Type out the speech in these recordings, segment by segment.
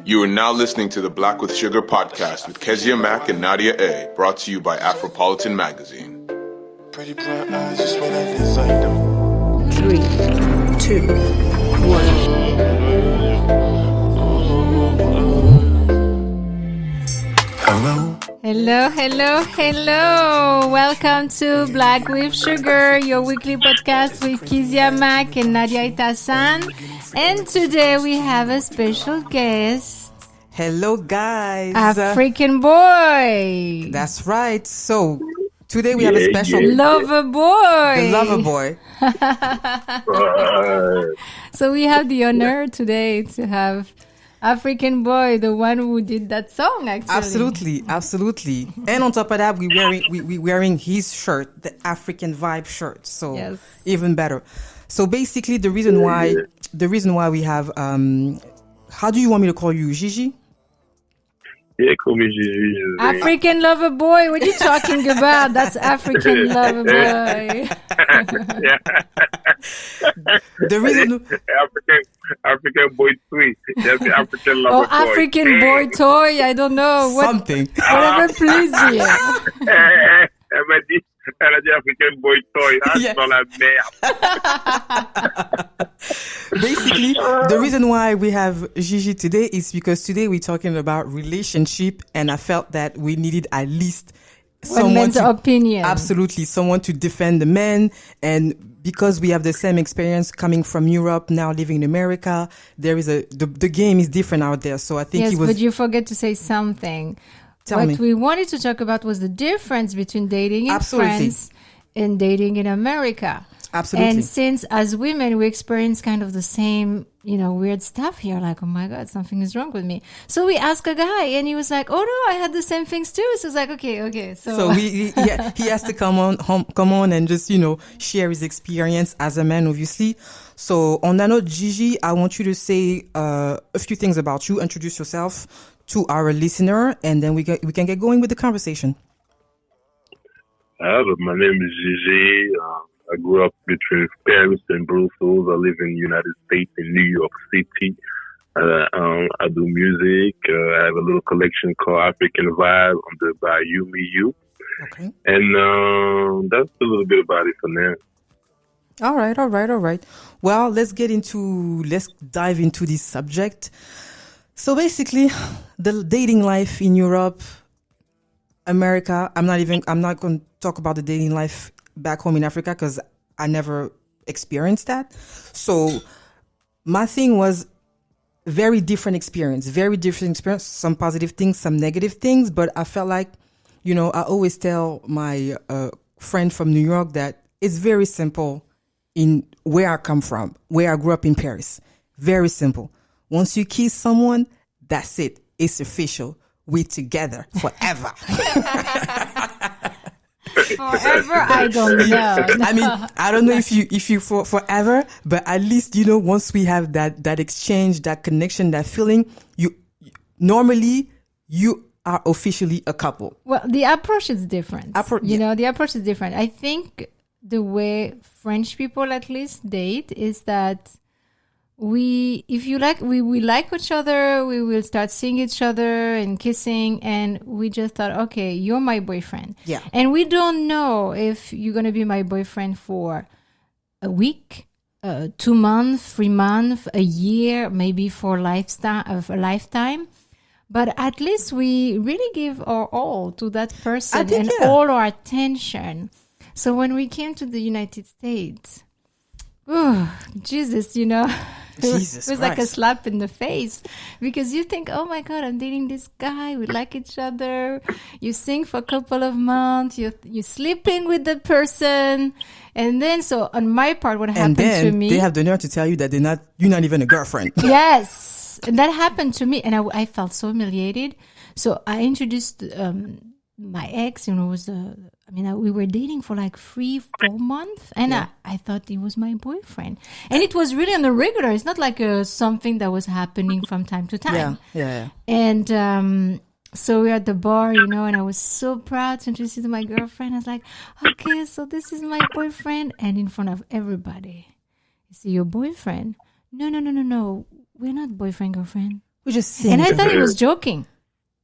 You are now listening to the Black with Sugar podcast with Keziah Mac and Nadia A, brought to you by Afropolitan Magazine. Pretty brown eyes, just when I inside them. 3, 2, 1. Hello. Welcome to Black with Sugar, your weekly podcast with Keziah Mac and Nadia Hassan. And today we have a special guest. Hello, guys. African boy. That's right. So today we have a special lover boy. The lover boy. So we have the honor today to have African boy, the one who did that song, actually. Absolutely. And on top of that, we wearing his shirt, the African vibe shirt. So yes. Even better. So basically, the reason why we have how do you want me to call you, Gigi? Yeah, call me Gigi. African lover boy. What are you talking about? That's African lover boy. The reason African boy Tswe. That's the African lover boy. African boy toy. I don't know. Something. Whatever please you. Elle a dit African boy toy. Yeah. Dans la merde. Basically, the reason why we have Gigi today is because today we're talking about relationship, and I felt that we needed at least someone's opinion. Absolutely, someone to defend the men. And because we have the same experience coming from Europe, now living in America, there is the game is different out there. So I think but you forget to say something. What we wanted to talk about was the difference between dating in France and dating in America. Absolutely. And since as women, we experience kind of the same, weird stuff here, like, oh my God, something is wrong with me. So we asked a guy and he was like, oh no, I had the same things too. So it's like, okay. So he has to come on and just, share his experience as a man, obviously. So on that note, Gigi, I want you to say a few things about you, introduce yourself to our listener, and then we can get going with the conversation. My name is Gigi. I grew up between Paris and Brussels. I live in the United States, in New York City. I do music. I have a little collection called African Vibe by You Me You. Okay. And that's a little bit about it for now. All right. Well, let's dive into this subject. So basically, the dating life in Europe, America, I'm not going to talk about the dating life back home in Africa because I never experienced that. So my thing was very different experience, some positive things, some negative things. But I felt like, I always tell my friend from New York that it's very simple in where I come from, where I grew up in Paris. Very simple. Once you kiss someone, that's it. It's official. We're together forever. Forever, I don't know. I mean, I don't know if you for forever, but at least, once we have that exchange, that connection, that feeling, you are officially a couple. Well, the approach is different. The approach is different. I think the way French people at least date is that we like each other, we will start seeing each other and kissing, and we just thought, okay, you're my boyfriend. Yeah. And we don't know if you're going to be my boyfriend for a week, 2 months, 3 months, a year, maybe for a lifetime. But at least we really give our all to that person all our attention. So when we came to the United States, Jesus, Jesus it was like a slap in the face, because you think, oh my God, I'm dating this guy. We like each other. You sing for a couple of months. You're sleeping with the person. And then, so on my part, what happened to me. They have the nerve to tell you that you're not even a girlfriend. Yes. And that happened to me. And I felt so humiliated. So I introduced my ex, we were dating for like 3-4 months, and I thought he was my boyfriend. And it was really on the regular. It's not like something that was happening from time to time. Yeah. And so we're at the bar, and I was so proud to introduce you to my girlfriend. I was like, okay, so this is my boyfriend. And in front of everybody, you see your boyfriend? No. We're not boyfriend, girlfriend. We just sing. And I thought he was joking.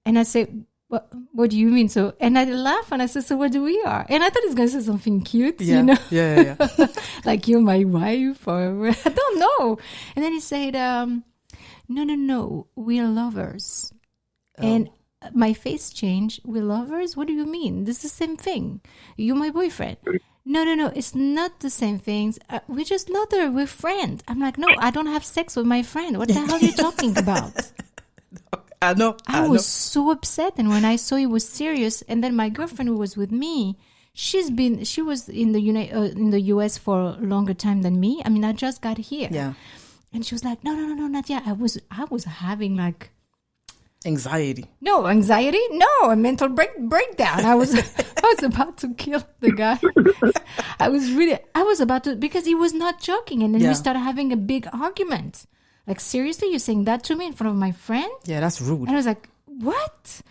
And I said, what do you mean? So, and I laughed and I said, so what do we are? And I thought he was going to say something cute, Yeah. you know? Yeah. Like you're my wife or I don't know. And then he said, no, we're lovers. And my face changed. We're lovers? What do you mean? This is the same thing. You're my boyfriend. No, it's not the same things. We're just lovers. We're friends. I'm like, no, I don't have sex with my friend. What the hell are you talking about? I know. I was so upset. And when I saw he was serious, and then my girlfriend who was with me, she was in the US for a longer time than me. I mean, I just got here. Yeah. And she was like, no, Nadia. I was having like anxiety. No, anxiety? No, a mental breakdown. I was about to kill the guy. I was about to, because he was not joking. And then we started having a big argument. Like, seriously, you're saying that to me in front of my friend? Yeah, that's rude. And I was like, what?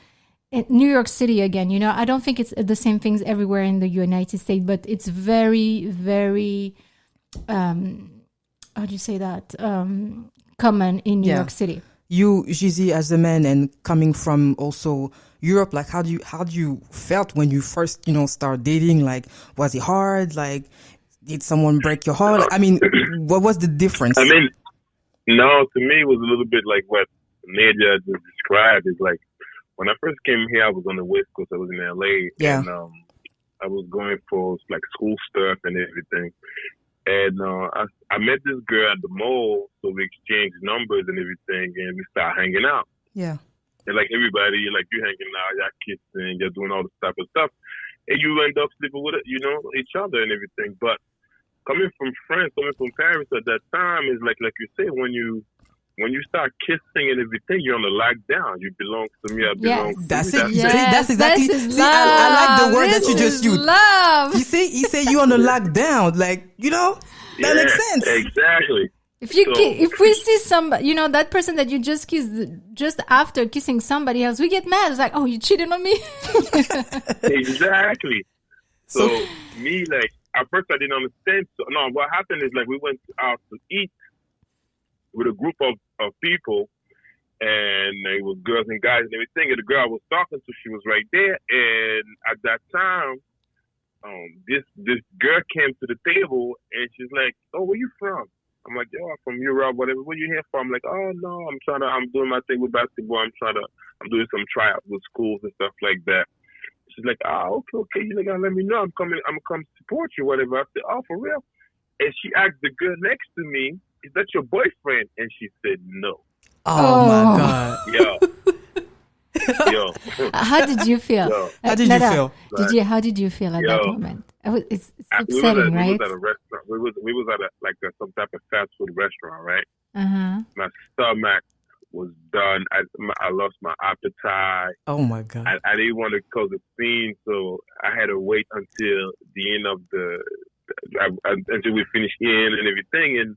In New York City again, you know, I don't think it's the same things everywhere in the United States, but it's very, very, how do you say that? Common in New York City. You, Gigi, as a man and coming from also Europe, like how do you felt when you first, start dating? Like, was it hard? Like, did someone break your heart? I mean, what was the difference? I mean, no, to me it was a little bit like what Nadia just described. Is like when I first came here, I was on the West Coast. I was in LA, and I was going for like school stuff and everything. And I met this girl at the mall, so we exchanged numbers and everything, and we started hanging out. Yeah. And like everybody, like you hanging out, y'all kissing, you're doing all this type of stuff, and you end up sleeping with it, each other and everything. But coming from France, coming from Paris at that time is like you say, when you start kissing and everything, you're on the lockdown. You belong to me, I belong to you. That's it. Yes, That's exactly. this is I like the word this that you just used. Love. He say you on the lockdown, like that makes sense. Exactly. If we see somebody, that person that you just kissed just after kissing somebody else, we get mad. It's like, oh, you cheated on me. Exactly. So me, like at first I didn't understand. So no, what happened is like we went out to eat with a group of people, and it was girls and guys and everything. And the girl I was talking to, she was right there. And at that time, this girl came to the table and she's like, "Oh, where you from?" I'm like, "Oh, I'm from Europe, whatever. Where you here from?" I'm like, "Oh no, I'm doing my thing with basketball. I'm doing some tryouts with schools and stuff like that." She's like, "Oh, okay. You gotta let me know. I'm coming to support you, whatever." I said, "Oh, for real?" And she asked the girl next to me, "Is that your boyfriend?" And she said, "No." Oh my God. Yo. How did you feel? How did you feel? How did you feel at that moment? It's upsetting, right? We was at a restaurant. We was at some type of fast food restaurant, right? My stomach was done. I lost my appetite. Oh my God. I didn't want to cause a scene, so I had to wait until the end of until we finished eating and everything, and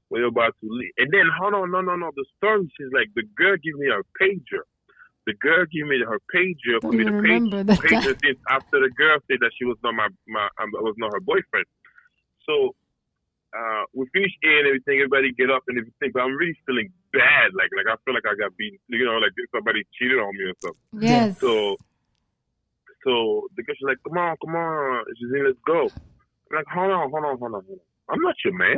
we were about to leave. And then, hold on, no. The story, she's like, the girl gave me her pager. The girl gave me her pager for me to pager since after the girl said that she was not I was not her boyfriend. So we finished eating and everything. Everybody get up and everything, but I'm really feeling bad. Like I feel like I got beaten. Like somebody cheated on me or something. Yes. So the girl, she's like, come on. She's like, let's go. I'm like, hold on. I'm not your man.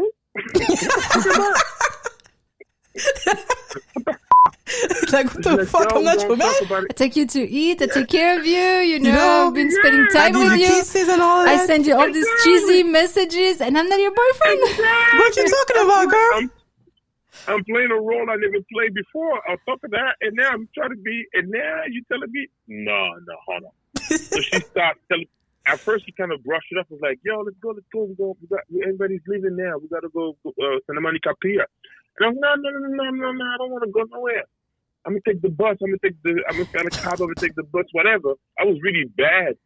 Like, what the fuck? I'm not your man. I take you to eat. I take care of you. I've been spending time with you. Kisses and all that. I send you all these cheesy messages, and I'm not your boyfriend. What you talking about, girl? I'm playing a role I never played before. On top of that, and now I'm trying to be, and now you telling me, no, hold on. So she started telling. At first, she kind of brushed it up. Was like, "Yo, let's go. Everybody's leaving now. We got to go Santa Monica Pier." And I'm like, no. I don't want to go nowhere. I'm gonna take the bus. I'm gonna find a cab. I'm gonna take the bus. Whatever. I was really bad.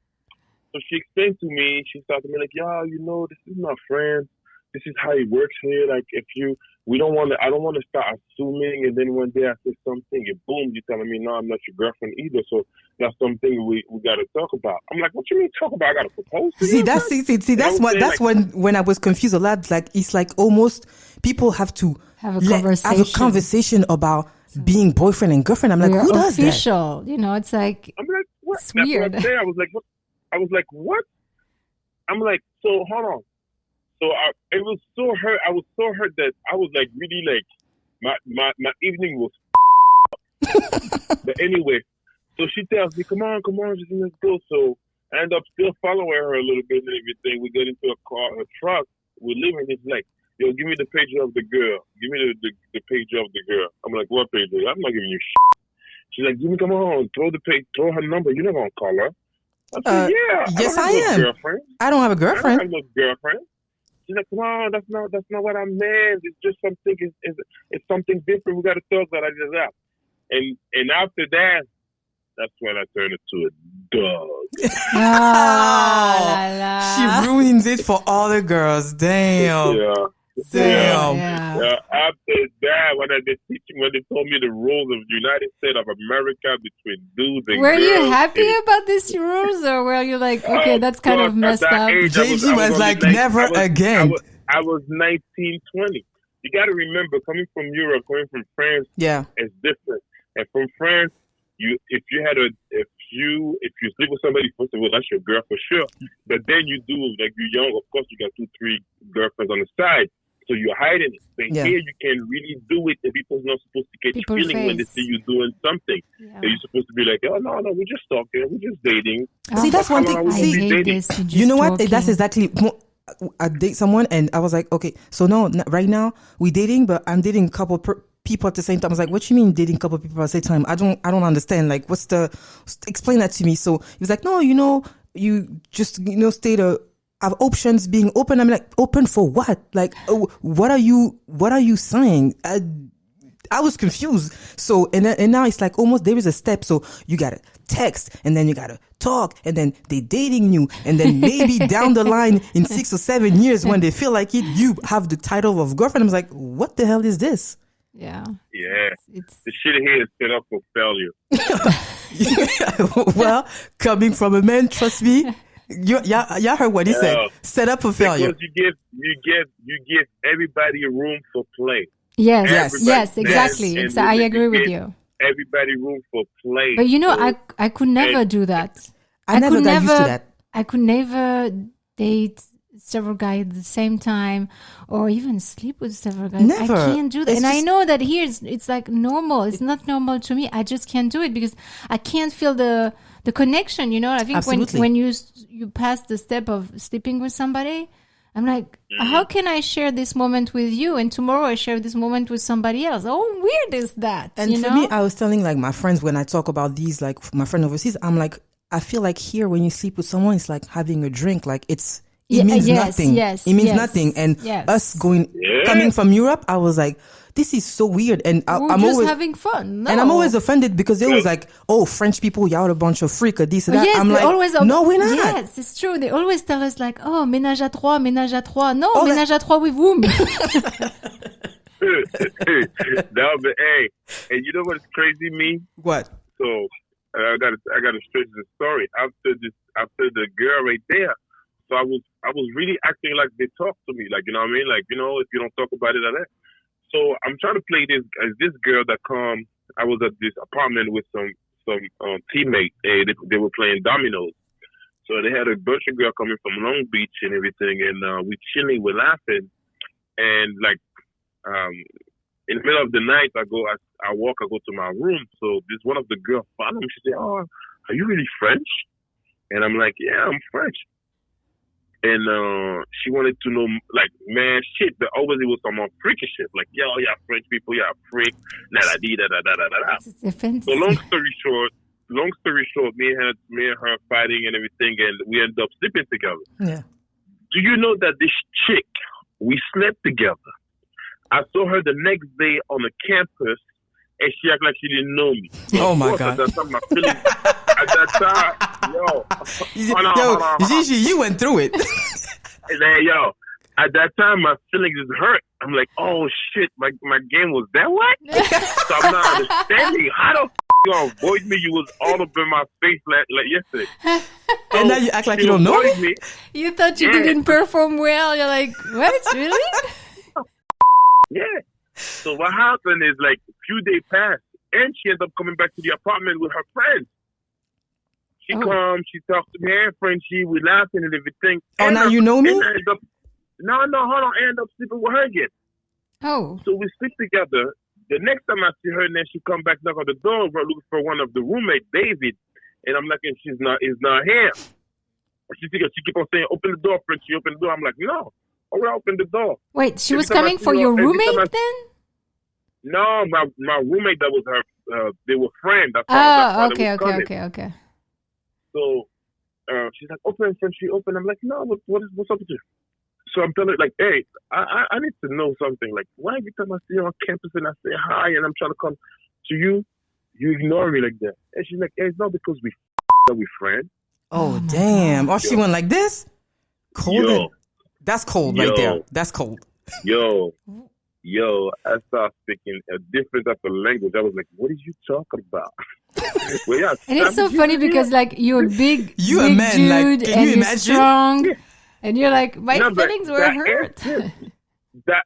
So she explained to me. She started to me like, "Yo, this is my friend. This is how it works here. Like, if you I don't want to start assuming, and then one day I say something, and boom, you're telling me, no, I'm not your girlfriend either. So that's something we got to talk about. I'm like, what you mean talk about? I got to propose to you? That's when I was confused a lot. Like, it's like almost people have to have a conversation about being boyfriend and girlfriend. I'm like, who does official, that? It's like, I'm like, what? It's that's weird. What I was like, what? I was like, what? I'm like, so hold on. So I was so hurt that I was like really like my evening was but anyway, so she tells me, come on, just let's go. So I end up still following her a little bit and everything. We get into a truck, we're leaving. It's like, yo, give me the page of the girl. Give me the page of the girl. I'm like, what page? I'm not giving you shit. She's like, come on, throw her number. You're not gonna call her. I said, yeah. Yes, I am. Girlfriend. I don't have a girlfriend. I don't have no girlfriend. She's like, come on, that's not what I meant. It's just something. It's something different. We got to talk about that. And after that, that's when I turned into a dog. She ruins it for all the girls. Damn. Yeah. Damn. Yeah. After that, when they told me the rules of the United States of America between dudes and were girls, you happy about these rules, or were you like, okay, that's kind of messed up? Gigi was like, never again. I was 19, 20. You got to remember, coming from Europe, coming from France, it's different. And from France, if you sleep with somebody, first of all, that's your girl for sure. But then you do, like you're young, of course, you got 2-3 girlfriends on the side. So you're hiding it. But here you can really do it, and people's not supposed to get you feeling when they see you doing something. Yeah. So you're supposed to be like, oh, no, we're just talking. We're just dating. See, that's one thing. I hate this. You know what? Talking. That's exactly... I date someone, and I was like, okay, so no, right now, we're dating, but I'm dating a couple people at the same time. I was like, what you mean dating a couple people at the same time? I don't understand. Like, explain that to me. So he was like, no, you just, stay have options, being open. I'm like, open for what? Like, what are you saying? I was confused. So, and now it's like almost there is a step. So you gotta text, and then you gotta talk, and then they dating you, and then maybe down the line in 6 or 7 years when they feel like it, you have the title of girlfriend. I was like, what the hell is this? Yeah. The shit here is set up for failure. Well, coming from a man, trust me. Y'all heard what he said. Set up for failure. Because you give everybody room for play. Yes, exactly. I agree with you. Everybody room for play. But I could never do that. I never got used to that. I could never date several guys at the same time, or even sleep with several guys. Never. I can't do that. And I know that here it's like normal. It's not normal to me. I just can't do it because I can't feel the connection. I think when you pass the step of sleeping with somebody, I'm like, how can I share this moment with you, and tomorrow I share this moment with somebody else? How weird is that? And for me, I was telling like my friends when I talk about these, like my friend overseas, I'm like, I feel like here when you sleep with someone, it's like having a drink. Like it means nothing. It means nothing. And us coming from Europe, I was like, this is so weird. And I'm just always having fun. No. And I'm always offended because they always like, oh, French people, y'all are a bunch of freak or this or that. Yes, I'm like, no, we're not. Yes, it's true. They always tell us like, oh, ménage à trois. No, ménage à trois with whom? No, but hey, and you know what's crazy, me? What? So I gotta stretch the story after the girl right there. So I was really acting like they talked to me, like, you know what I mean? Like, if you don't talk about it like that. So I'm trying to play this girl that come. I was at this apartment with some teammates. They were playing dominoes. So they had a bunch of girls coming from Long Beach and everything, and we chilling, we're laughing, and like in the middle of the night, I go to my room. So this one of the girls followed me. She said, "Oh, are you really French?" And I'm like, "Yeah, I'm French." And she wanted to know, like, man, shit. But always it was some more freaky shit, like, yo, yeah, French people, yeah, freak, da da da da da da. So long story short, me and her fighting and everything, and we ended up sleeping together. Yeah. Do you know that this chick, we slept together? I saw her the next day on the campus, and she acted like she didn't know me. So oh my God! At that time, hold on. Gigi, you went through it. And then, at that time, my feelings is hurt. I'm like, oh shit, my game was that way? So I'm not understanding. How the you gonna avoid me? You was all up in my face like yesterday. And now you act like you don't know me. You thought you didn't perform well. You're like, what? Really? Yeah. So what happened is like a few days passed, and she ended up coming back to the apartment with her friends. She comes, she talks to me, and friendship, we laughing and everything. Oh, now you know me? No, hold on. I end up sleeping with her again. Oh. So we sleep together. The next time I see her, and then she come back, knock on the door, we're looking for one of the roommates, David. And I'm like, he's not here. She keep on saying, open the door, friend. She opened the door. I'm like, no. Oh, I opened the door. Wait, she was coming for your roommate then? No, my roommate, that was her, they were friends. Okay. So she's like, open, friend. She opened. I'm like, no, what's up with you? So I'm telling her, like, hey, I need to know something. Like, why every time I see you on campus and I say hi and I'm trying to come to you, you ignore me like that? And she's like, hey, it's not because we friends. Oh, damn. Oh, she went like this? Cold. That's cold right there. That's cold. Yo, I started speaking a different type of language. I was like, what are you talking about? Well, and it's so funny because, like, you're a big, you big a man, dude, like, can and you you're imagine? strong. Yeah. And you're like, my feelings were hurt. But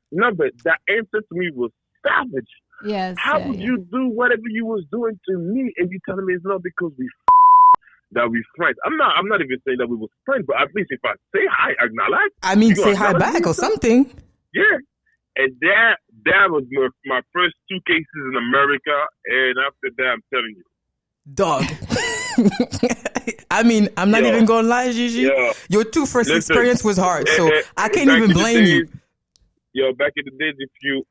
that answer to me was savage. Yes. How would you do whatever you was doing to me, and you telling me it's not because that we friends? I'm not even saying that we was friends, but at least if I say hi, acknowledge. I mean, say hi back or something. Yeah. And that was my first 2 cases in America, and after that, I'm telling you, dog. I mean, I'm not even gonna lie, Gigi. Your first experience was hard, so I can't even blame you. Yo, back in the days,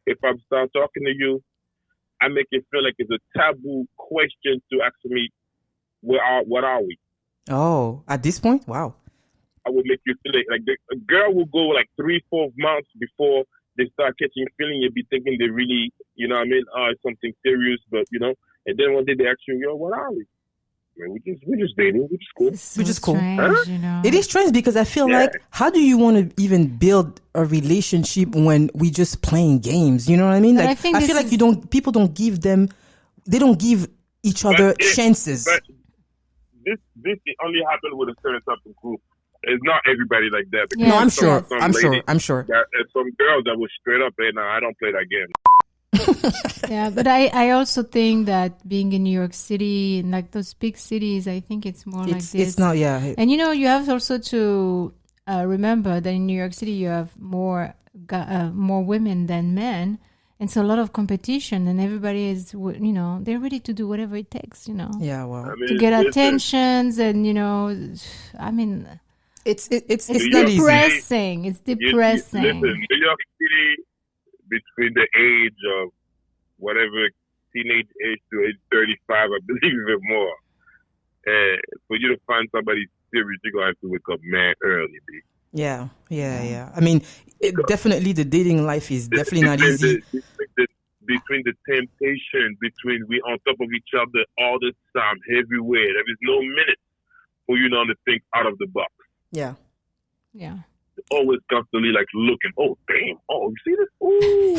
if I start talking to you, I make it feel like it's a taboo question to ask me, what are we? Oh, at this point, wow. I would make you feel like a girl will go like 3-4 months before they start catching feeling. You'll be thinking they really, you know what I mean? It's something serious, but you know. And then one day they ask you, yo, what are we? Man, we're just dating. We're just cool. We're just cool. Strange, you know? It is strange because I feel like, how do you want to even build a relationship when we just playing games? You know what I mean? Like, I feel like people don't give each other chances. But this only happened with a certain type of group. It's not everybody like that. Yeah. No, I'm sure. I'm sure. There's some girls that was straight up, hey, I don't play that game. Yeah, but I also think that being in New York City, and like those big cities, I think it's more like this. It's not, yeah. And you have also to remember that in New York City you have more women than men, and so a lot of competition, and everybody is, they're ready to do whatever it takes, Yeah, well, to get attentions, and I mean, it's depressing. It's depressing. Listen, New York City, between the age of whatever teenage age to age 35, I believe even more. For you to find somebody serious, you're going to have to wake up mad early, B. Yeah. I mean, definitely the dating life is definitely not easy. Between the temptation, between we on top of each other all the time, everywhere. There is no minute for you not to think out of the box. Yeah. Always constantly like looking. Oh damn! Oh, you see this? Ooh!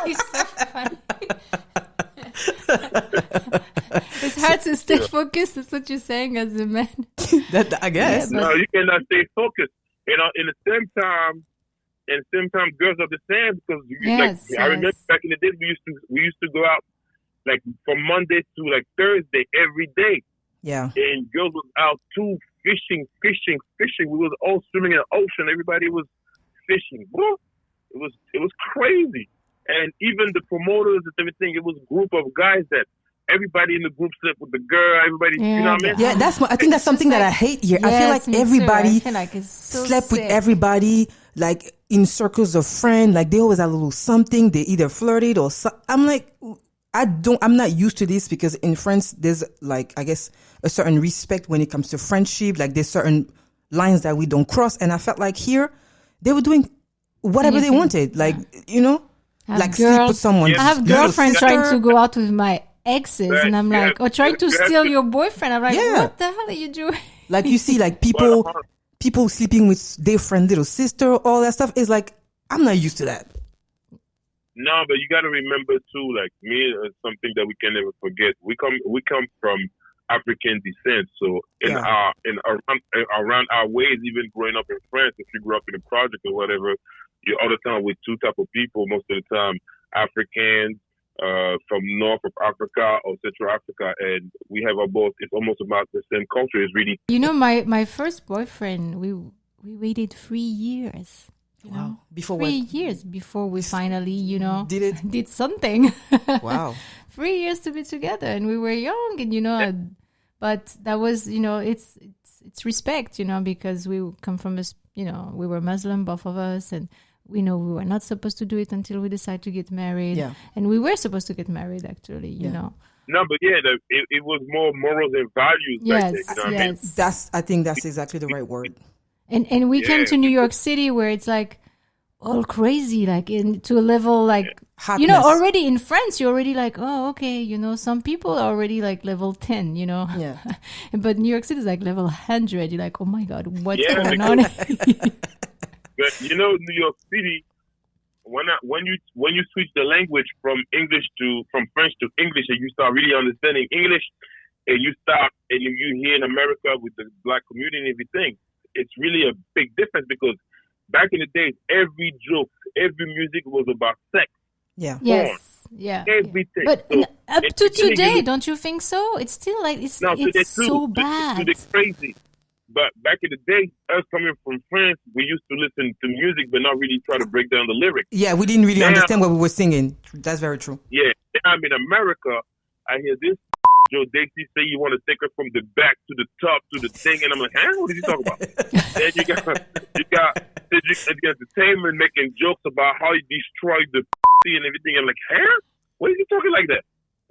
He's so funny. It's hard to stay focused. That's what you're saying as a man. I guess. No, you cannot stay focused. In the same time, girls are the same because I remember back in the days we used to go out like from Monday to like Thursday every day. Yeah. And girls was out too. Fishing. We was all swimming in the ocean. Everybody was fishing. It was crazy. And even the promoters and everything, it was a group of guys that everybody in the group slept with the girl. Everybody, you know what I mean? Yeah, I think that's something that I hate here. Yes, I feel like everybody it's so slept sick. with everybody, like in circles of friends. Like they always had a little something. They either flirted or I'm like, I'm not used to this because in France, there's like, I guess, a certain respect when it comes to friendship. Like there's certain lines that we don't cross. And I felt like here, they were doing whatever they wanted. Like, like sleep with someone. I have girlfriends trying to go out with my exes and I'm like, trying to steal your boyfriend. I'm like, what the hell are you doing? Like you see like people sleeping with their friend, little sister, all that stuff is like, I'm not used to that. No, but you got to remember too, like me, something that we can never forget. We come from African descent, so around our ways, even growing up in France, if you grew up in a project or whatever, you're all the time with two type of people. Most of the time, Africans from north of Africa or Central Africa, and we have it's almost about the same culture. It's really my first boyfriend, we waited 3 years. Wow. Before 3 years before we finally, did something. Wow. 3 years to be together, and we were young, and but that was, it's respect, because we come from we were Muslim, both of us, and we know we were not supposed to do it until we decided to get married. Yeah. And we were supposed to get married, actually, you know. No, but it was more morals and values. Yes, back then, I mean? I think that's exactly the right word. And we came to New York City where it's like all crazy, like to a level like, Hotness. already in France, you're already like, oh, okay, some people are already like level 10, Yeah. But New York City is like level 100. You're like, oh my God, what's going on? But New York City, when you switch the language from French to English, and you start really understanding English, and you hear in America with the black community and everything, it's really a big difference, because back in the days, every joke, every music was about sex. Yeah. Yes. Yeah. Everything. But so up to today, don't you think so? It's still like it's so bad. It's crazy. But back in the day, us coming from France, we used to listen to music, but not really try to break down the lyrics. Yeah, we didn't really understand what we were singing. That's very true. Yeah. I'm in America. I hear this Joe Dixie say you want to take her from the back to the top to the thing, and I'm like, huh? What is he talking about? Then you got entertainment making jokes about how he destroyed the and everything. I'm like, huh? What is he talking like that?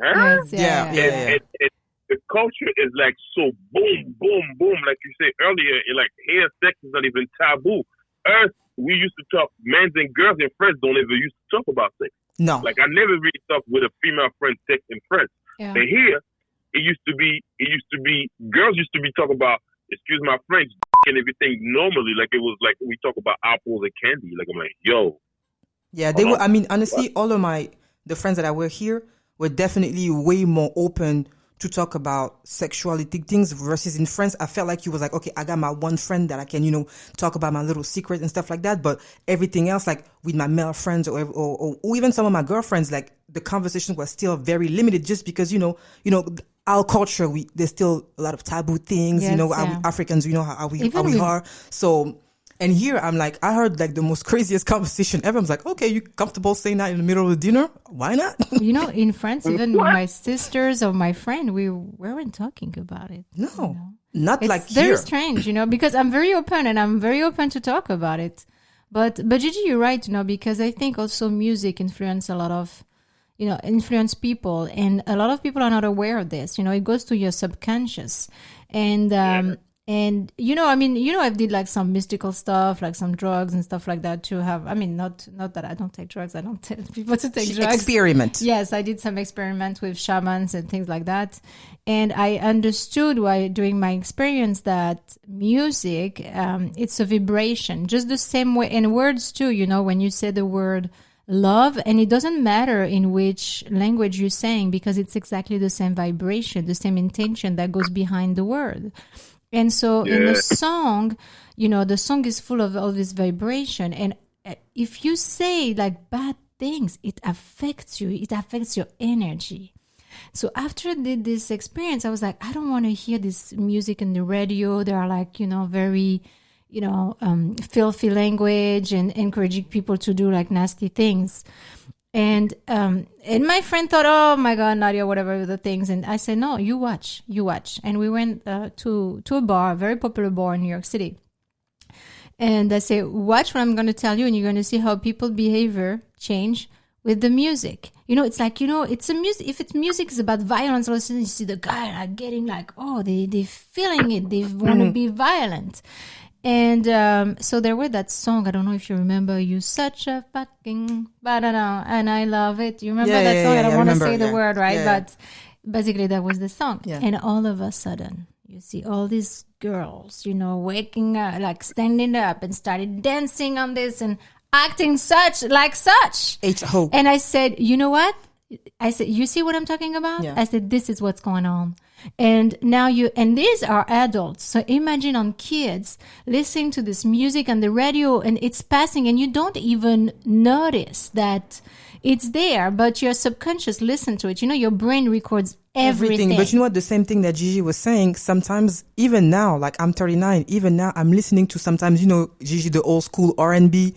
Huh? Yes, yeah. The culture is like so boom, boom, boom. Like you said earlier, like here, sex is not even taboo. Us, we used to talk, men and girls and friends don't ever used to talk about sex. No. Like I never really talked with a female friend sex in French. Yeah. But here, it used to be girls used to be talking about, excuse my French, and everything normally. Like it was like we talk about apples and candy. Like I'm like, yo. Yeah, they were. I mean, honestly, all of the friends that I were here were definitely way more open to talk about sexuality things versus in France. I felt like you was like, okay, I got my one friend that I can, talk about my little secret and stuff like that. But everything else, like with my male friends or even some of my girlfriends, like the conversation was still very limited just because, our culture, there's still a lot of taboo things, Yes, Africans, how we are. So, and here I'm like, I heard like the most craziest conversation ever. I'm like, okay, you comfortable saying that in the middle of the dinner? Why not? In France, even with my sisters or my friend, we weren't talking about it. No, not it's like very here. strange, because I'm very open and I'm very open to talk about it. But Gigi, you're right, because I think also music influence a lot of, influence people, and a lot of people are not aware of this. It goes to your subconscious, and I've did like some mystical stuff, like some drugs and stuff like that to have. I mean, not that I don't take drugs. I don't tell people to take drugs. Experiment. Yes, I did some experiments with shamans and things like that, and I understood during my experience that music, it's a vibration, just the same way. And words too. When you say the word love, and it doesn't matter in which language you're saying, because it's exactly the same vibration, the same intention that goes behind the word. And so in the song, the song is full of all this vibration. And if you say like bad things, it affects you. It affects your energy. So after I did this experience, I was like, I don't want to hear this music in the radio. They are like, very, filthy language and encouraging people to do like nasty things. And my friend thought, oh my God, Nadia, whatever the things. And I said, no, you watch. And we went to a bar, a very popular bar in New York City. And I say, watch what I'm going to tell you, and you're going to see how people's behavior change with the music. It's like, it's a music. If it's music is about violence, all of a sudden you see the guy like getting like, oh, they're feeling it. They want to be violent. And so there was that song. I don't know if you remember. You such a fucking ba-da-da, and I love it. You remember that song? I don't want to say the word, right? Yeah. But basically, that was the song. Yeah. And all of a sudden, you see all these girls, waking up, like standing up and started dancing on this. And acting such. H-ho. And I said, you know what? I said, you see what I'm talking about? Yeah. I said, this is what's going on. And now these are adults. So imagine on kids listening to this music on the radio and it's passing and you don't even notice that it's there, but your subconscious listen to it. You know, your brain records everything. But you know what? The same thing that Gigi was saying, sometimes, even now, like I'm 39, even now I'm listening to sometimes, you know, Gigi, the old school R&B,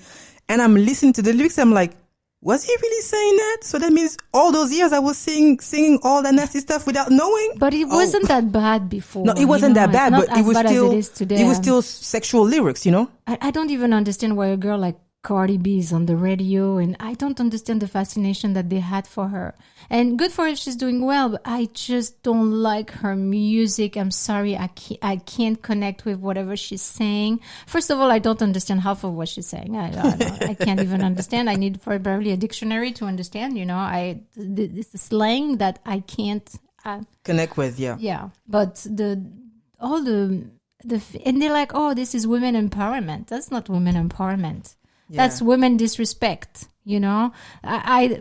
and I'm listening to the lyrics. I'm like, was he really saying that? So that means all those years I was singing all that nasty stuff without knowing. But it wasn't that bad before. No, it wasn't that bad, but it was still sexual lyrics, you know? I don't even understand why a girl like Cardi B is on the radio, and I don't understand the fascination that they had for her. And good for her, she's doing well, but I just don't like her music. I'm sorry, I can't connect with whatever she's saying. First of all, I don't understand half of what she's saying. I can't even understand. I need probably a dictionary to understand. You know, it's the slang that I can't connect with. Yeah, yeah. But and they're like, oh, this is women empowerment. That's not women empowerment. Yeah. That's women disrespect, you know. I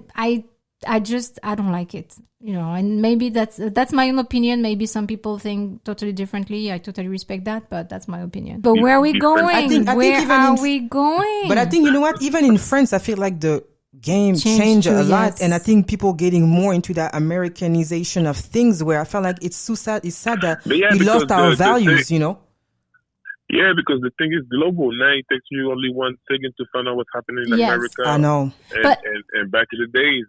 don't like it, you know. And maybe that's my own opinion. Maybe some people think totally differently. I totally respect that, but that's my opinion. But where are we going? Where are we going? But I think, you know what? Even in France, I feel like the game changed a lot, yes. And I think people getting more into that Americanization of things. Where I felt like it's so sad. It's sad that we lost our values, you know. Yeah, because the thing is global. Now it takes you only 1 second to find out what's happening in America. I know. And back in the days,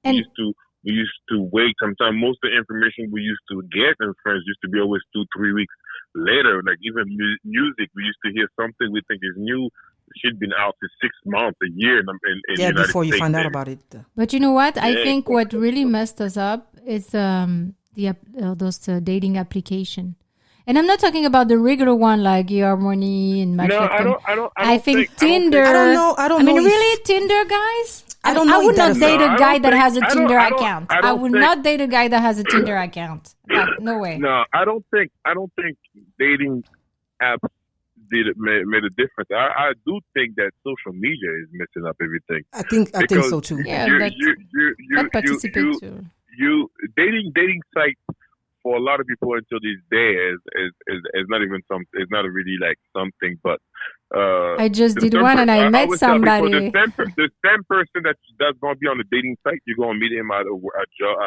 we used to wait. Sometimes most of the information we used to get in France used to be always 2-3 weeks later. Like even music, we used to hear something we think is new. She'd been out for 6 months, a year. In before you find out about it. But you know what? I think what really messed us up is those dating application. And I'm not talking about the regular one like eHarmony and Match. No, I think Tinder. I don't know. Really, Tinder guys? I don't know. I would not date a guy that has a Tinder account. I would not date a guy that has a Tinder account. No way. No, I don't think dating apps made a difference. I do think that social media is messing up everything. I think so too. Yeah, that participate too. Dating sites for a lot of people until this day is not even something. It's not really like something, but I just did one and I met somebody. The same person that's going to be on the dating site, you're going to meet him at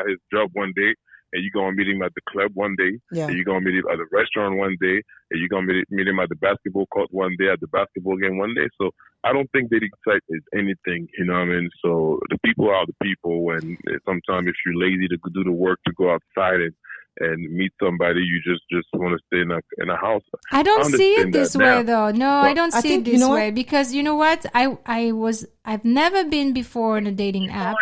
his job one day, and you're going to meet him at the club one day, and you're going to meet him at the restaurant one day, and you're going to meet him at the basketball court one day, at the basketball game one day. So I don't think dating site is anything, you know what I mean? So the people are the people, and sometimes if you're lazy to do the work to go outside and meet somebody, you just want to stay in a house. I don't see it this way though. No, I don't see it this way because you know what? I've never been before in a dating app.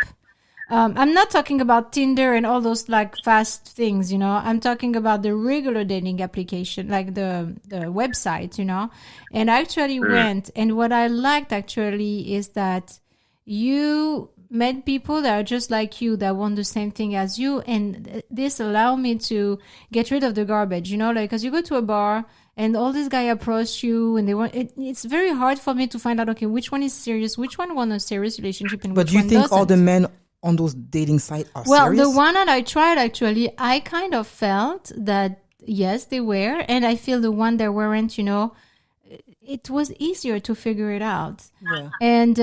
I'm not talking about Tinder and all those like fast things, you know. I'm talking about the regular dating application, like the website, you know. And I actually went, and what I liked actually is that you met people that are just like you, that want the same thing as you, and this allowed me to get rid of the garbage, you know, like because you go to a bar and all these guys approach you and they want it's very hard for me to find out, okay, which one is serious, which one want a serious relationship, and but which one doesn't. But do you think all the men on those dating sites are serious? serious? The one that I tried, actually, I kind of felt that yes, they were, and I feel the one that weren't, you know, it was easier to figure it out. Yeah. And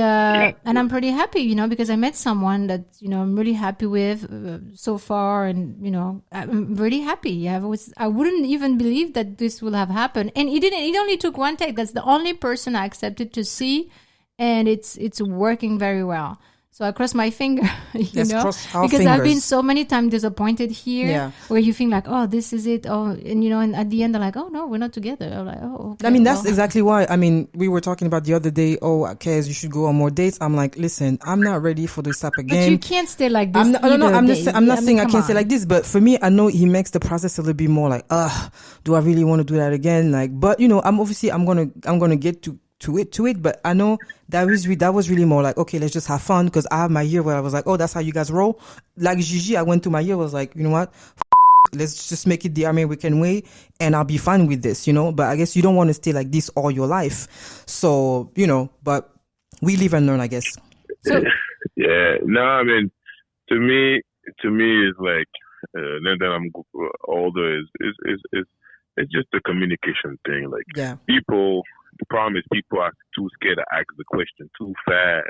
I'm pretty happy, you know, because I met someone that, you know, I'm really happy with so far. And, you know, I'm really happy. I wouldn't even believe that this will have happened. And it only took one take. That's the only person I accepted to see. And it's working very well. So I cross my finger, you know, because I've been so many times disappointed here where you think like, oh, this is it. Oh, and you know, and at the end they're like, oh no, we're not together. I'm like, oh, okay. I mean, that's exactly why. I mean, we were talking about the other day, oh, Kez, you should go on more dates. I'm like, listen, I'm not ready for this type of game. But you can't stay like this. I'm not saying I can't stay like this, but for me, I know he makes the process a little bit more like, do I really want to do that again? Like, but you know, I'm gonna get to it, but I know that was really more like, okay, let's just have fun, because I have my year where I was like, oh, that's how you guys roll. Like Gigi, I went through my year, was like, you know what, let's just make it the American way and I'll be fine with this, you know. But I guess you don't want to stay like this all your life. So, you know, but We live and learn, I guess. So, Yeah. No, I mean, to me, it's like now that I'm older, it's just a communication thing. Like Yeah. people, the problem is people are too scared to ask the question too fast.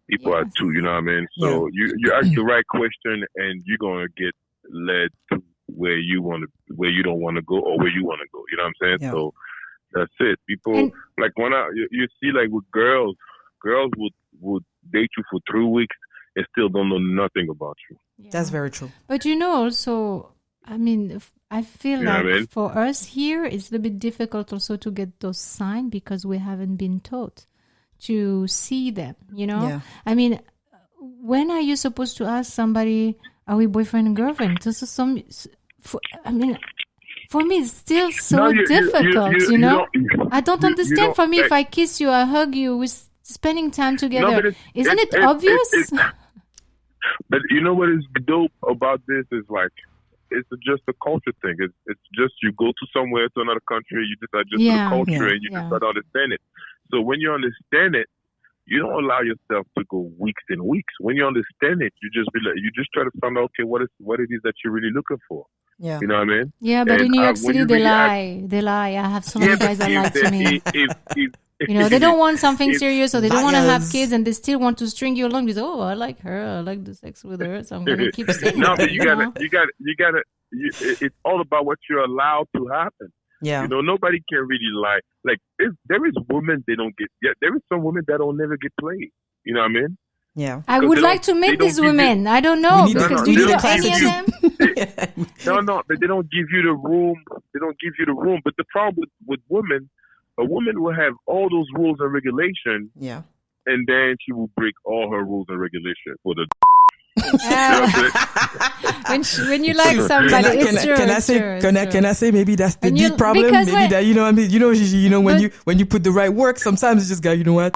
People are Yes. too, you know what I mean? So you ask the right question, and you're gonna get led to where you don't want to go, or where you want to go. You know what I'm saying? Yeah. So that's it. People And- like when you see like with girls would date you for 3 weeks and still don't know nothing about you. That's very true. But also, I mean, I feel You know like what I mean? for us here, it's a little bit difficult also to get those signs because we haven't been taught to see them, Yeah. I mean, when are you supposed to ask somebody, are we boyfriend and girlfriend? This is for me, it's still so No, difficult, I don't you understand. don't- For me, if I kiss you, I hug you, we're spending time together. but Isn't it obvious? But you know what is dope about this is like it's just a culture thing. It's just you go to somewhere to another country, you just adjust to the Yeah, culture, yeah, and you yeah. just start to understand it. So when you understand it, you don't allow yourself to go weeks and weeks. When you understand it, you just try to find out what it is that you're really looking for. Yeah. You know what I mean? Yeah, but And, in New York when City, you they really lie. They lie. I have so many guys that lie to me. if They don't want something if- serious, or they don't want to have Bias. kids, and they still want to string you along. Because I like her, I like the sex with her, so I'm gonna keep staying. No, with her, but you gotta. It's all about what you're allowed to happen. Yeah. Nobody can really lie. Like there is women they don't get. Yeah, there is some women that don't never get played. You know what I mean? Yeah. I Because would they like to don't- meet they don't these give you- women. I don't know We need because to- do we you need know to class any it of them? No, but they don't give you the room. They don't give you the room. But the problem with women, a woman will have all those rules and regulations, Yeah. and then she will break all her rules and regulations for the. When you like somebody, it's true. Can I it's say? true, Can it's I? true. Can I say? Maybe that's the When you- deep problem. because Maybe when- that what I mean. Gigi, But- when you put the right work, sometimes you just got. You know what?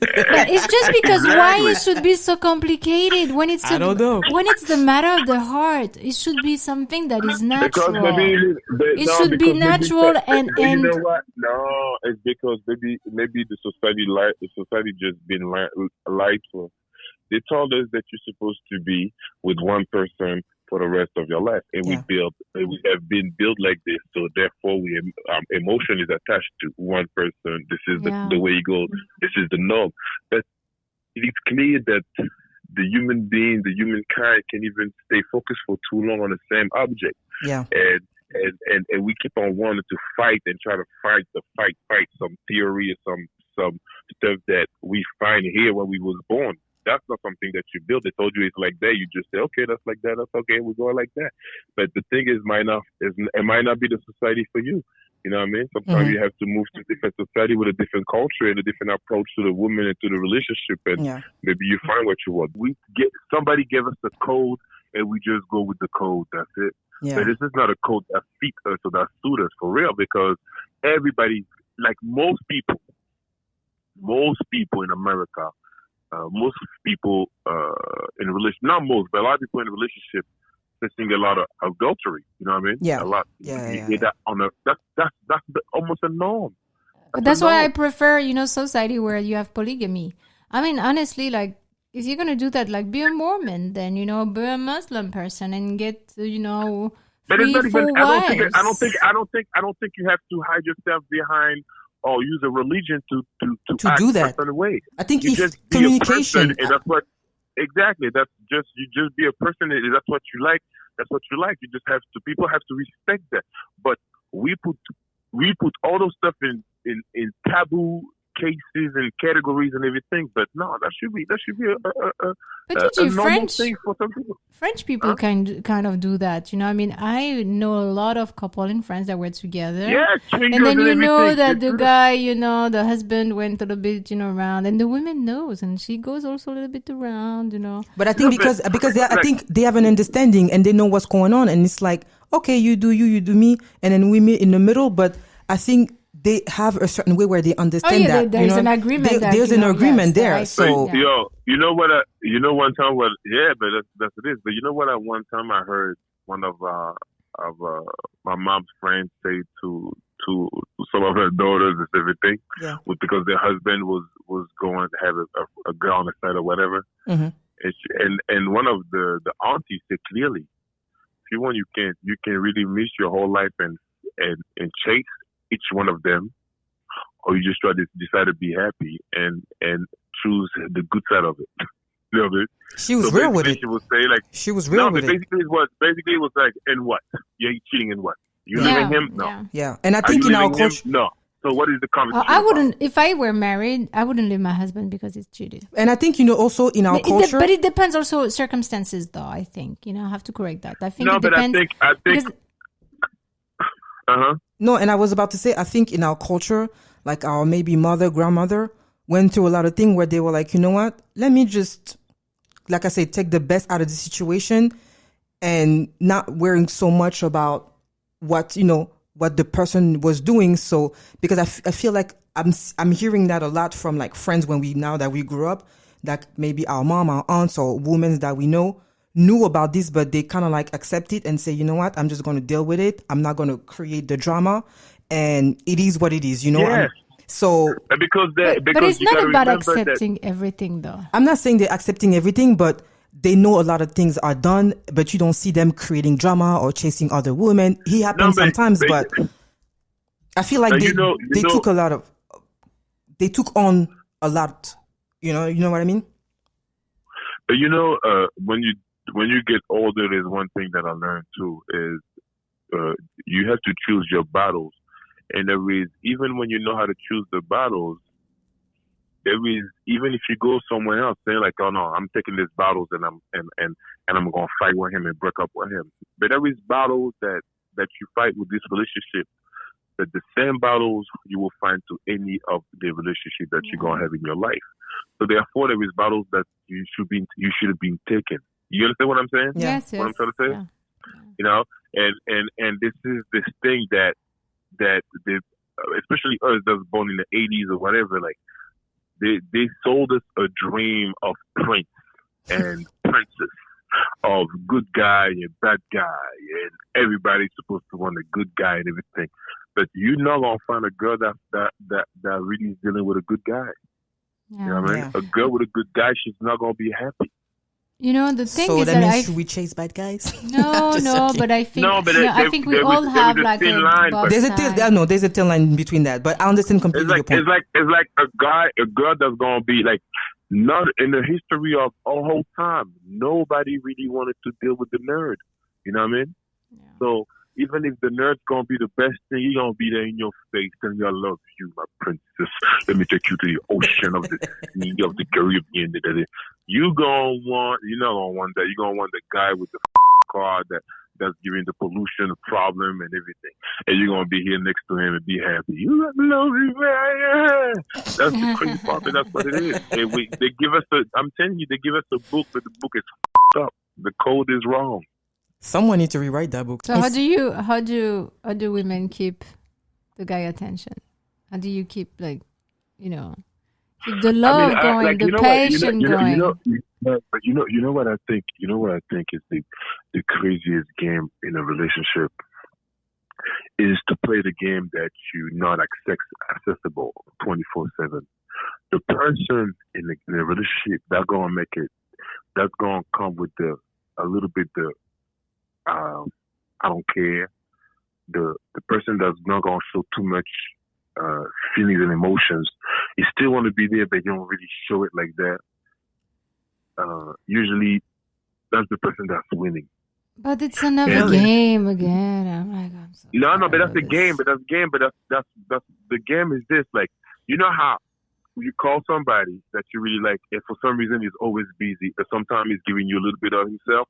But it's just because why it should be so complicated when it's I don't know. when it's the matter of the heart. It should be something that is natural. It should be natural and you know what? No, it's because maybe the society just been lied to us. They told us that you're supposed to be with one person for the rest of your life, and Yeah. we have been built like this. So therefore, emotion is attached to one person. This is Yeah. the way you go. This is the norm. But it's clear that the human being, the humankind, can even stay focused for too long on the same object. Yeah. And we keep on wanting to fight and try to fight some theory or some stuff that we find here when we was born. That's not something that you build. They told you it's like that. You just say, okay, that's like that. That's okay. We're going like that. But the thing is, it might not be the society for you. You know what I mean? Sometimes you have to move to a different society with a different culture and a different approach to the woman and to the relationship. And Yeah. maybe you find what you want. Somebody gave us the code and we just go with the code. That's it. Yeah. But this is not a code that fits us or that suits us for real, because everybody, like most people in America, most people in a relationship, not most, but a lot of people in a relationship facing a lot of adultery. You know what I mean? Yeah. A lot. Yeah, You yeah, hear that on that's almost a norm. But that's why I prefer, society where you have polygamy. I mean, honestly, like, if you're gonna do that, like, be a Mormon, then, be a Muslim person and get, But it's 3, not 4 even. wives. I don't think you have to hide yourself behind or use a religion to act do that. a certain way. I think You if just be a communication. person, and that's what exactly. That's just you just be a person, and that's what you like. That's what you like. You just have to. People have to respect that. But we put all those stuff in taboo cases and categories and everything. But no, that should be a But normal French thing for some people. French people kind of do that. I mean, I know a lot of couple in France that were together. Yeah, and then everything. that They the do guy, the husband went a little bit, around, and the woman knows, and she goes also a little bit around, But I think because I think they have an understanding and they know what's going on, and it's like, okay, you do me, and then we meet in the middle. But I think they have a certain way where they understand that. There's an agreement. There's an agreement there. So yo, you know what? One time what? Yeah, but that's it is. But you know what? One time I heard one of my mom's friends say to some of her daughters and everything, Yeah. because their husband was was going to have a girl on the side or whatever. Mm-hmm. And one of the aunties said clearly, if you want, you can really miss your whole life and chase each one of them, or you just try to decide to be happy and choose the good side of it. You know what I mean? She was real with it. She would say like, she was real with it. Basically it was like, in what? You're cheating in what? You leaving him? No. Yeah, and I think in our culture, no. So what is the conversation? I wouldn't. If I were married, I wouldn't leave my husband because he's cheated. and I think also in our culture, But it depends also circumstances, though. I think I have to correct that. I think No, it but depends. I think. because- no, and I was about to say, I think in our culture, like our maybe mother, grandmother went through a lot of things where they were like, you know what? Let me just, like I say, take the best out of the situation and not worrying so much about what the person was doing. So because I feel like I'm hearing that a lot from like friends now that we grew up, that maybe our mom, our aunts, or women that we know knew about this, but they kind of like accept it and say, you know what, I'm just going to deal with it. I'm not going to create the drama, and it is what it is. Yes. So Because but it's you not gotta about remember accepting everything, though. I'm not saying they're accepting everything, but they know a lot of things are done, but you don't see them creating drama or chasing other women. It happens sometimes, but I feel like they took on a lot. You know what I mean? But when you get older, there's one thing that I learned too is you have to choose your battles, and there is, even when you know how to choose the battles, there is, even if you go somewhere else saying like, oh no, I'm taking these battles and I'm gonna fight with him and break up with him. But there is battles that you fight with this relationship, that the same battles you will find to any of the relationship that you're gonna have in your life. So therefore, there is battles that you should have been taken. You understand what I'm saying? Yeah. Yes. What I'm trying to say? Yeah. You know, and this is this thing that especially us that was born in the 80s or whatever, like they sold us a dream of prince and princess, of good guy and bad guy, and everybody's supposed to want a good guy and everything. But you're not gonna find a girl that really is dealing with a good guy. Yeah. You know what I mean? A girl with a good guy, she's not gonna be happy. The thing So is that that means should we chase bad guys? no, Just no, joking. but I think I think we there all is have a like thin a line, both There's a sides. there's a thin line between that, but I understand completely your point. It's like a girl that's gonna be like, not in the history of a whole time, nobody really wanted to deal with the nerd. You know what I mean? Yeah. So even if the nerd's gonna be the best thing, he's gonna be there in your face and I love you, my princess. Let me take you to the ocean of the Caribbean. You're not gonna want that. You're gonna want the guy with the car that's giving the pollution problem and everything. And you're gonna be here next to him and be happy. You love me, man. That's the crazy part, but that's what it is. And they give us I'm telling you, they give us a book, but the book is up. The code is wrong. Someone needs to rewrite that book. So how do women keep the guy attention? How do you keep keep the love going, the passion going? But you know what I think. You know what I think is the craziest game in a relationship is to play the game that you're not accessible 24/7. The person in the relationship that's gonna come with a little bit I don't care. The person that's not gonna show too much feelings and emotions, you still want to be there, but you don't really show it like that. Usually, that's the person that's winning. But it's another game again. I'm so No, but that's the game. But that's the game is this. Like, you know how you call somebody that you really like, and for some reason he's always busy, but sometimes he's giving you a little bit of himself,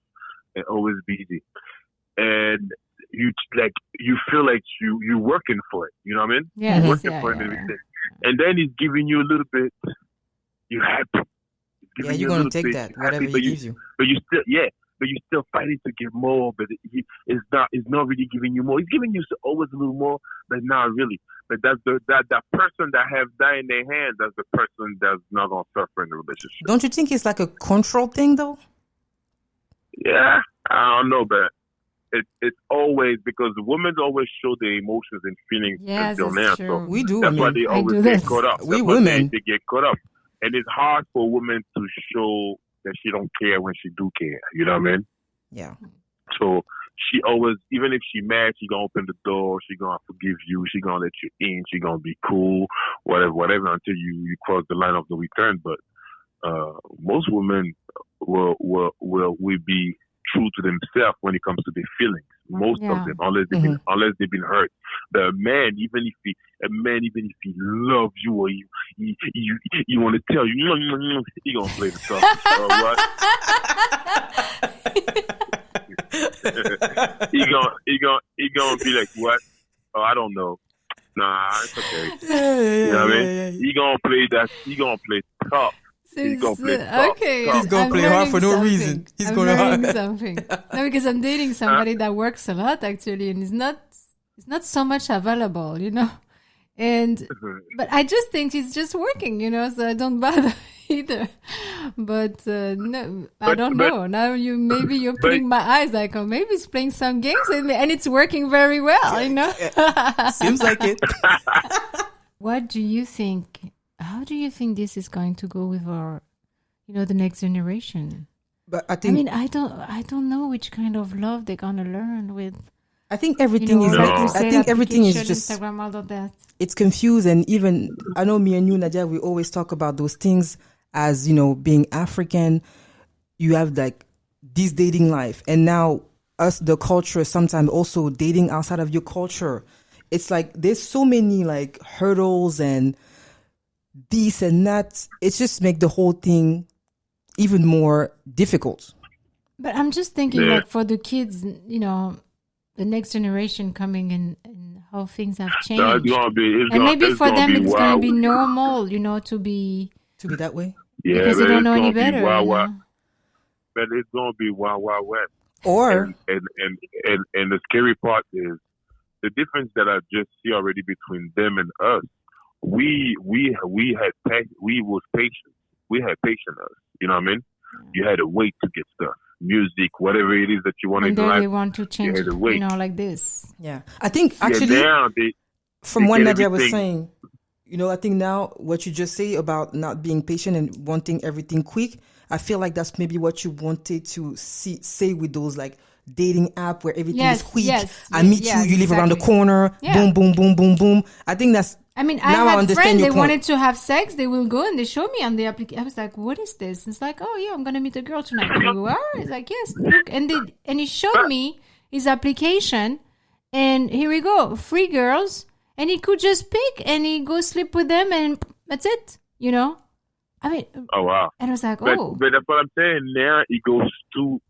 and always busy, and you feel like you're working for it. You know what I mean? Yes, you're working for it and everything, and then he's giving you a little bit. You're happy. Yeah, you're gonna take that whatever he gives you. But you're still fighting to get more. But it's not really giving you more. He's giving you always a little more, but not really. But that's that person that have that in their hand. That's the person that's not gonna suffer in the relationship. Don't you think it's like a control thing though? Yeah, I don't know, but it's always because the women always show their emotions and feelings Yes, until that's now. true. So We do. that's why they I always do get that. caught up. We That's why women. they get caught up, and it's hard for women to show that she don't care when she do care. You know what I mean? Yeah. So she always, even if she mad, she gonna open the door. She gonna forgive you. She gonna let you in. She gonna be cool, whatever, until you cross the line of no return. But most women will be true to themselves when it comes to their feelings. Most of Yeah. them, unless they've been hurt. The man, even if he loves you or you want to tell you, he gonna play the song. Right? he gonna be like, what? Oh, I don't know. Nah, it's okay. You know what I mean? He gonna play that. He gonna play tough. He's gonna play tough. Okay, tough. He's gonna I'm play hard for learning no something. reason. He's I'm gonna learning something. No, because I'm dating somebody that works a lot actually, and it's not so much available, you know. And but I just think he's just working, you know, so I don't bother either. But no, I don't know. Now you're putting my eyes like, oh, maybe he's playing some games with me, and it's working very well, you know. Seems like it. What do you think? How do you think this is going to go with our, the next generation? But I think I don't know which kind of love they're gonna learn with. I think everything is like like you I said, think everything is application, just Instagram, all of that. it's confused. And even I know me and you, Nadia, we always talk about those things as, being African. You have like this dating life, and now us, the culture, sometimes also dating outside of your culture. It's like there's so many like hurdles and this and that. It just make the whole thing even more difficult. But I'm just thinking, like, for the kids, the next generation coming in, and how things have changed. No, maybe for them it's going to be wild. normal, to be that way. Yeah, because they but don't it's know any gonna be better. wild, you wild. know? But it's gonna be wild, wild west. Or And the scary part is the difference that I just see already between them and us. We was patient. We had patience. You know what I mean? You had to wait to get stuff, music, whatever it is that you wanted And in then life. they want to change, had to wait. like this. yeah, I think actually now from they what get Nadia was everything. saying, I think now what you just say about not being patient and wanting everything quick, I feel like that's maybe what you wanted to say with those like dating app where everything is quick. I meet you live around the corner, boom, boom, boom, boom, boom. I think that's I now had understand friends, your they point. wanted to have sex, they will go and they show me on the application. I was like, what is this? It's like, oh yeah, I'm going to meet a girl tonight. You are? It's like, yes, look. And he showed me his application, and here we go, 3 girls, and he could just pick, and he go sleep with them, and that's it, Oh wow! And I was like, But that's what I'm saying. Now it goes too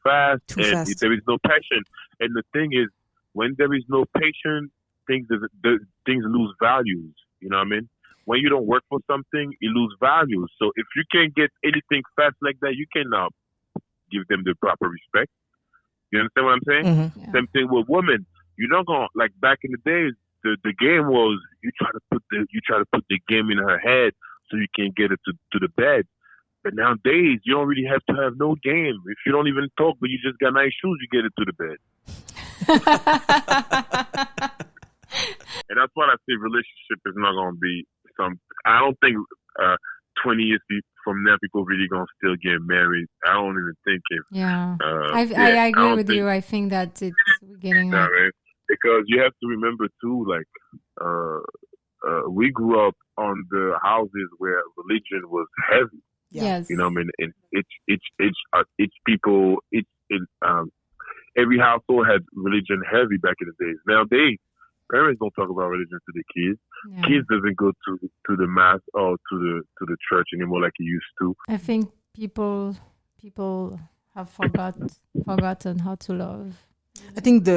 fast, and there is no passion. And the thing is, when there is no passion, things lose values. You know what I mean? When you don't work for something, it lose values. So if you can't get anything fast like that, you cannot give them the proper respect. You understand what I'm saying? Mm-hmm. Yeah. Same thing with women. You're not gonna, like back in the days. The game was you try to put the game in her head so you can get it to the bed. But nowadays you don't really have to have no game. If you don't even talk, but you just got nice shoes, you get it to the bed. And that's why I say relationship is not gonna be some. I don't think 20 years from now people really gonna still get married. I don't even think it. Yeah, I agree with you. I think that it's getting like. Right? Because you have to remember too, like we grew up on the houses where religion was heavy. Yes, You know what I mean? And it's people. Every household had religion heavy back in the days. Nowadays, parents don't talk about religion to the kids. Yeah. Kids doesn't go to the mass or to the church anymore like he used to. I think people have forgotten how to love. I think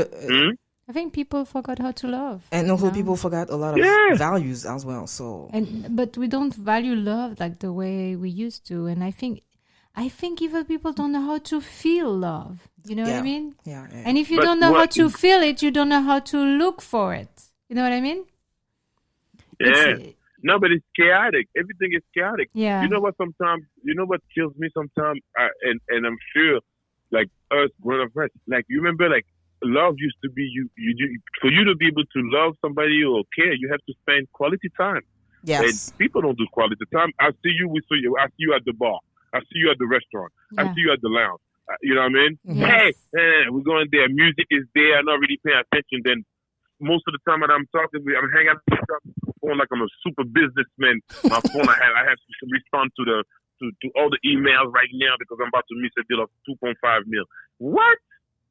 I think people forgot how to love. and also you know? people forgot a lot of values as well. So But we don't value love like the way we used to. And I think even people don't know how to feel love. You know what I mean? Yeah. And if you But don't know how what- to feel it, you don't know how to look for it. You know what I mean? Yeah. No, but it's chaotic. Everything is chaotic. Yeah. You know what? Sometimes, kills me sometimes, and I'm sure, like us growing up, like you remember, like love used to be for you to be able to love somebody or care, you have to spend quality time. Yes. And people don't do quality time. I see you at the bar. I see you at the restaurant. I see you at the lounge. You know what I mean? Yes. Hey, we're going there. Music is there. I'm not really paying attention. Then most of the time when I'm talking, I'm hanging out on my phone like I'm a super businessman. My phone, I have to respond to all the emails right now because I'm about to miss a deal of 2.5 mil. What?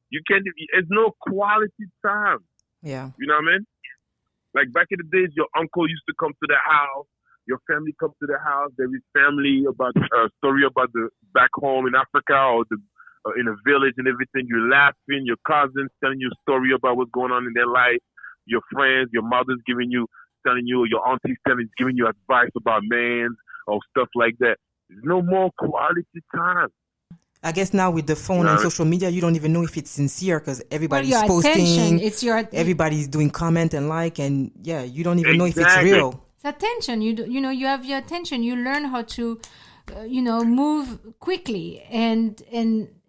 You can't. There's no quality time. Yeah. You know what I mean? Like back in the days, your uncle used to come to the house. Your family comes to the house. There is family about story about the back home in Africa or in a village and everything. You're laughing. Your cousins telling you a story about what's going on in their life. Your friends, your mother's telling you, your auntie's giving you advice about men or stuff like that. There's no more quality time. I guess now with the phone and social media, you don't even know if it's sincere because everybody's your posting. attention. It's your everybody's doing comment and like, and you don't even know if it's real. It's attention. You have your attention. You learn how to, move quickly, and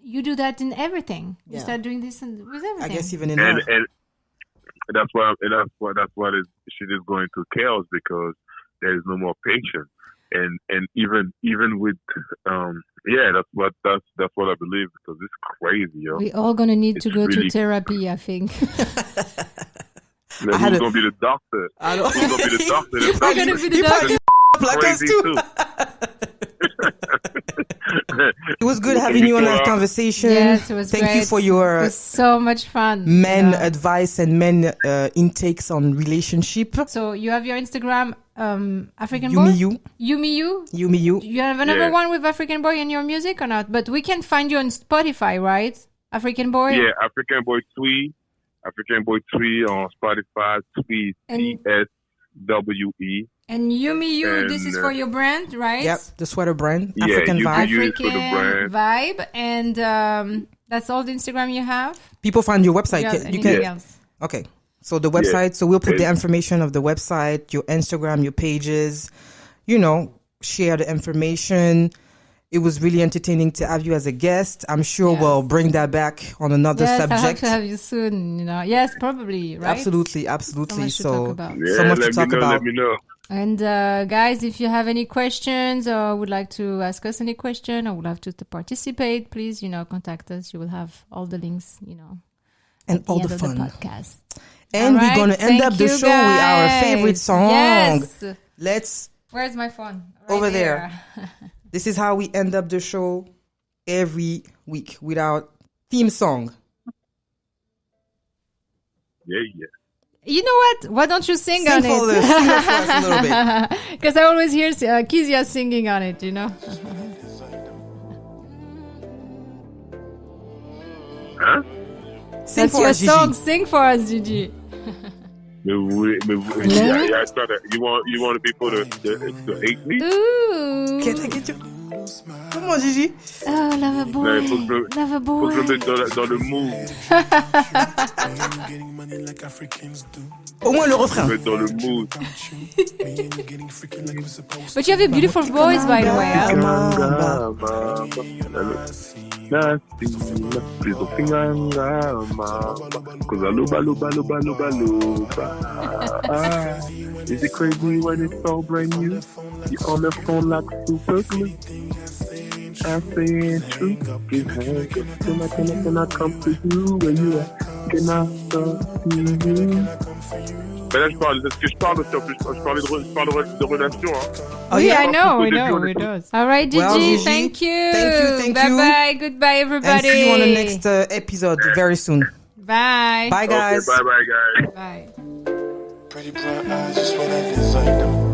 you do that in everything. You start doing this with everything. I guess even in love. And that's why shit is going to chaos because there is no more patience. And even with that's what I believe because it's crazy, yo. We all gonna need to go to therapy, I think. Who's gonna be the doctor? Who's gonna be the doctor? We're gonna be the doctor. Like us too. It was good having you on that conversation. Yes, it was Thank great. you for your it was so much fun. Men advice and men intakes on relationship. So you have your Instagram, African Boy? Yumi You. You have another one with African Boy in your music or not? But we can find you on Spotify, right? African Boy? Yeah, African Boy Tswe. African Boy Tswe on Spotify. Tswe, Tswe. And Yumi You, this is for your brand, right? Yep, the sweater brand. Yeah, African Vibe. African Vibe. And that's all the Instagram you have? People find your website. You can. Else? Okay. So the website, so we'll put the information of the website, your Instagram, your pages, share the information. It was really entertaining to have you as a guest. I'm sure we'll bring that back on another subject. I hope to have you soon, Yes, probably, right? Absolutely. So much to talk about. Let me know. And guys, if you have any questions or would like to ask us any question or would like to participate, please, contact us. You will have all the links, and all the fun. The podcast. And we're going to end up the show with our favorite song. Yes. Where's my phone? Right over there. This is how we end up the show every week with our theme song. Yeah. You know what? Why don't you sing on it? Sing for us a little bit. Because I always hear Keziah singing on it, Huh? That's your song. Sing for us, Gigi. I started. You want the people to hate me? Ooh. Can I get you? Come on, Gigi. Oh, Lover Boy. Lover Boy. Faut que je mette dans le mood. Au moins le refrain. Dans le mood. But you have a beautiful voice, by the way. Is it crazy when it's all brand new? You on the phone like super glue. I'm saying true. Can I come to you when you are? Can I talk to you? Mais là, je parle de relation, Oh yeah, I know, we do. All right, Gigi, well, Gigi, thank you. Thank you. Bye-bye, goodbye, everybody. And see you on the next episode very soon. Bye. Bye, guys. Okay, bye, guys. Bye. Pretty brown eyes, just when I designed them.